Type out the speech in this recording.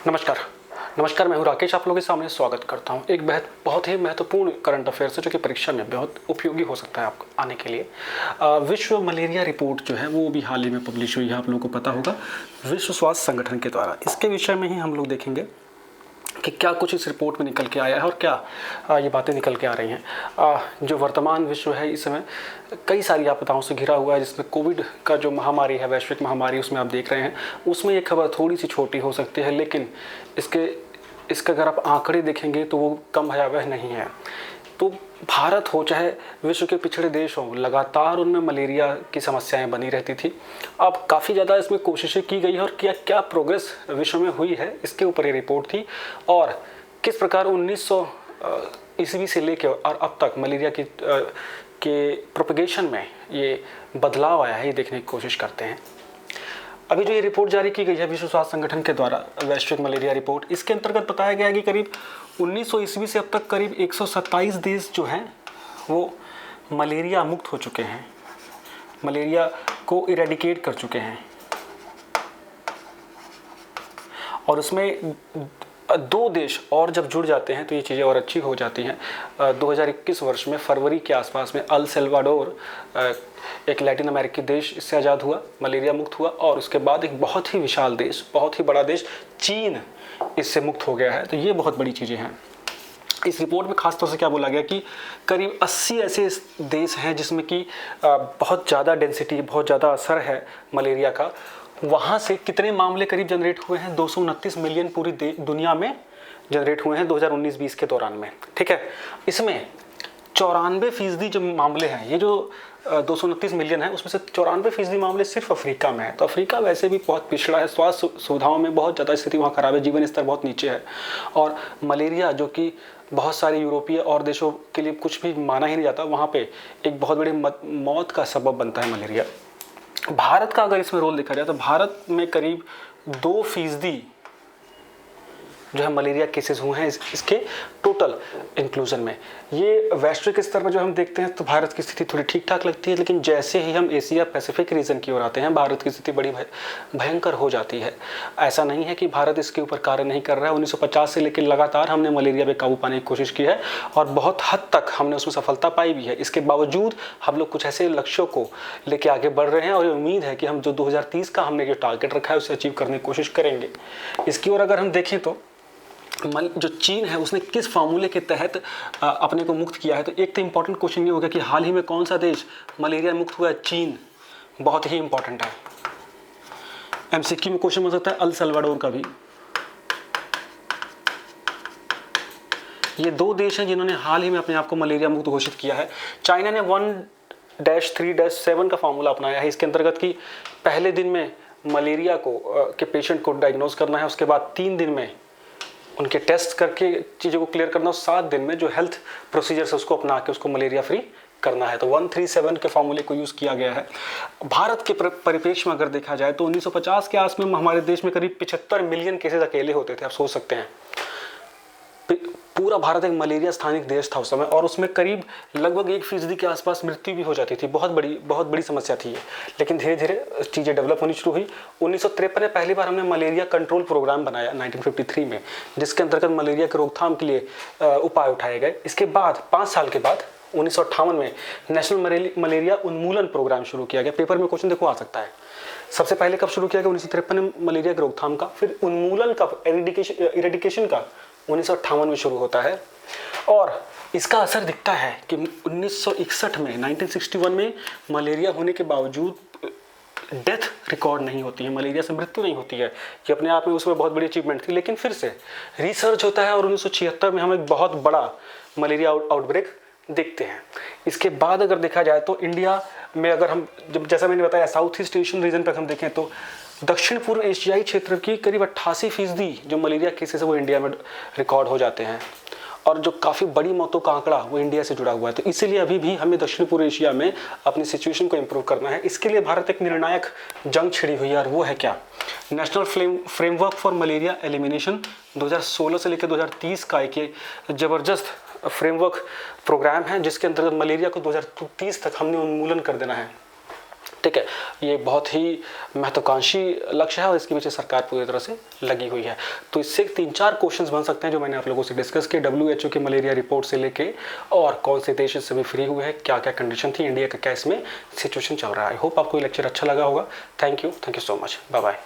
नमस्कार। नमस्कार, मैं हूं राकेश, आप लोगों के सामने स्वागत करता हूं एक बहुत ही महत्वपूर्ण करंट अफेयर्स है जो कि परीक्षा में बहुत उपयोगी हो सकता है आपको आने के लिए। विश्व मलेरिया रिपोर्ट जो है वो भी हाल ही में पब्लिश हुई है, आप लोगों को पता होगा, विश्व स्वास्थ्य संगठन के द्वारा। इसके विषय में ही हम लोग देखेंगे कि क्या कुछ इस रिपोर्ट में निकल के आया है और क्या ये बातें निकल के आ रही हैं। जो वर्तमान विश्व है इस समय कई सारी आपदाओं से घिरा हुआ है, जिसमें कोविड का जो महामारी है, वैश्विक महामारी, उसमें आप देख रहे हैं, उसमें ये खबर थोड़ी सी छोटी हो सकती है, लेकिन इसके अगर आप आंकड़े देखेंगे तो वो कम भयावह नहीं है। तो भारत हो चाहे विश्व के पिछड़े देश हों, लगातार उनमें मलेरिया की समस्याएं बनी रहती थी। अब काफ़ी ज़्यादा इसमें कोशिशें की गई है और क्या क्या प्रोग्रेस विश्व में हुई है, इसके ऊपर ये रिपोर्ट थी। और किस प्रकार 1900 ईस्वी से लेकर और अब तक मलेरिया के प्रोपगेशन में ये बदलाव आया है, ये देखने की कोशिश करते हैं। अभी जो ये रिपोर्ट जारी की गई है विश्व स्वास्थ्य संगठन के द्वारा, वैश्विक मलेरिया रिपोर्ट, इसके अंतर्गत बताया गया है कि करीब 1900 ईस्वी से अब तक करीब 127 देश जो हैं वो मलेरिया मुक्त हो चुके हैं, मलेरिया को इरेडिकेट कर चुके हैं। और उसमें 2 देश और जब जुड़ जाते हैं तो ये चीज़ें और अच्छी हो जाती हैं। 2021 वर्ष में फरवरी के आसपास में अल सल्वाडोर, एक लैटिन अमेरिकी देश, इससे आज़ाद हुआ, मलेरिया मुक्त हुआ। और उसके बाद एक बहुत ही विशाल देश, बहुत ही बड़ा देश चीन इससे मुक्त हो गया है। तो ये बहुत बड़ी चीज़ें हैं। इस रिपोर्ट में खासतौर से क्या बोला गया कि करीब 80 ऐसे देश हैं जिसमें कि बहुत ज़्यादा डेंसिटी, बहुत ज़्यादा असर है मलेरिया का। वहाँ से कितने मामले करीब जनरेट हुए हैं? 229 मिलियन पूरी दुनिया में जनरेट हुए हैं 2019-20 के दौरान में। ठीक है, इसमें 94% जो मामले हैं, ये जो 229 मिलियन है, उसमें से 94% मामले सिर्फ अफ्रीका में है। तो अफ्रीका वैसे भी बहुत पिछड़ा है, स्वास्थ्य सुविधाओं में बहुत ज़्यादा स्थिति वहाँ खराब है, जीवन स्तर बहुत नीचे है। और मलेरिया जो कि बहुत सारे यूरोपीय और देशों के लिए कुछ भी माना ही नहीं जाता, वहाँ पे एक बहुत बड़ी मौत का सबब बनता है मलेरिया। भारत का अगर इसमें रोल देखा जाए तो भारत में करीब 2% जो है मलेरिया केसेस हुए हैं इसके टोटल इंक्लूजन में। ये वैश्विक स्तर पर जो हम देखते हैं तो भारत की स्थिति थोड़ी ठीक ठाक लगती है, लेकिन जैसे ही हम एशिया पैसिफिक रीजन की ओर आते हैं, भारत की स्थिति बड़ी भयंकर हो जाती है। ऐसा नहीं है कि भारत इसके ऊपर कार्य नहीं कर रहा है। 1950 से लेकर लगातार हमने मलेरिया पे काबू पाने की कोशिश की है और बहुत हद तक हमने उसमें सफलता पाई भी है। इसके बावजूद हम लोग कुछ ऐसे लक्ष्यों को लेकर आगे बढ़ रहे हैं और उम्मीद है कि हम जो 2030 का हमने जो टारगेट रखा है उसे अचीव करने की कोशिश करेंगे। इसकी ओर अगर हम देखें तो जो चीन है उसने किस फार्मूले के तहत अपने को मुक्त किया है, तो एक तो इम्पॉर्टेंट क्वेश्चन ये होगा कि हाल ही में कौन सा देश मलेरिया मुक्त हुआ है? चीन। बहुत ही इम्पॉर्टेंट है, एमसीक्यू में क्वेश्चन हो सकता है अल सल्वाडोर का भी। ये 2 देश हैं जिन्होंने हाल ही में अपने आप को मलेरिया मुक्त घोषित किया है। चाइना ने 1-3-7 का फार्मूला अपनाया है। इसके अंतर्गत कि पहले दिन में मलेरिया के पेशेंट को डायग्नोज करना है, उसके बाद 3 दिन में उनके टेस्ट करके चीज़ों को क्लियर करना, 7 दिन में जो हेल्थ प्रोसीजर्स है उसको अपना के उसको मलेरिया फ्री करना है। तो 1-3-7 के फार्मूले को यूज़ किया गया है। भारत के परिप्रेक्ष्य में अगर देखा जाए तो 1950 के आसपास में हमारे देश में करीब 75 मिलियन केसेस अकेले होते थे। आप सोच सकते हैं, पूरा भारत एक मलेरिया स्थानिक देश था उस समय, और उसमें करीब लगभग 1% के आसपास मृत्यु भी हो जाती थी। बहुत बड़ी समस्या थी ये। लेकिन धीरे धीरे चीज़ें डेवलप होनी शुरू हुई। 1953 में पहली बार हमने मलेरिया कंट्रोल प्रोग्राम बनाया 1953 में, जिसके अंतर्गत मलेरिया की रोकथाम के लिए उपाय उठाए गए। इसके बाद 5 साल के बाद 1958 में नेशनल मलेरिया उन्मूलन प्रोग्राम शुरू किया गया। पेपर में क्वेश्चन देखो आ सकता है। सबसे पहले कब शुरू किया गया? 1953 में मलेरिया की रोकथाम का, फिर उन्मूलन का, इरेडिकेशन का 1958 में शुरू होता है। और इसका असर दिखता है कि 1961 में मलेरिया होने के बावजूद डेथ रिकॉर्ड नहीं होती है, मलेरिया से मृत्यु नहीं होती है। ये अपने आप में उसमें बहुत बड़ी अचीवमेंट थी। लेकिन फिर से रिसर्च होता है और 1976 में हम एक बहुत बड़ा मलेरिया आउटब्रेक देखते हैं। इसके बाद अगर देखा जाए तो इंडिया में अगर हम जैसा मैंने बताया साउथ ईस्ट एशियन रीजन पर हम देखें तो दक्षिण पूर्व एशियाई क्षेत्र की करीब 88% जो मलेरिया केसेस है वो इंडिया में रिकॉर्ड हो जाते हैं, और जो काफ़ी बड़ी मौतों का आंकड़ा वो इंडिया से जुड़ा हुआ है। तो इसीलिए अभी भी हमें दक्षिण पूर्व एशिया में अपनी सिचुएशन को इम्प्रूव करना है। इसके लिए भारत एक निर्णायक जंग छिड़ी हुई है, और वो है क्या? National framework for malaria elimination 2016 से लेकर 2030 का एक ज़बरदस्त फ्रेमवर्क प्रोग्राम है, जिसके अंतर्गत मलेरिया को 2030 तक हमने उन्मूलन कर देना है। ठीक है, ये बहुत ही महत्वाकांक्षी लक्ष्य है और इसके पीछे सरकार पूरी तरह से लगी हुई है। तो इससे 3-4 क्वेश्चंस बन सकते हैं जो मैंने आप लोगों से डिस्कस किए, WHO के मलेरिया रिपोर्ट से लेके और कौन से देश इससे भी फ्री हुए हैं, क्या क्या कंडीशन थी, इंडिया का क्या इसमें सिचुएशन चल रहा है। आई होप आपको ये लेक्चर अच्छा लगा होगा। Thank you so much, bye bye.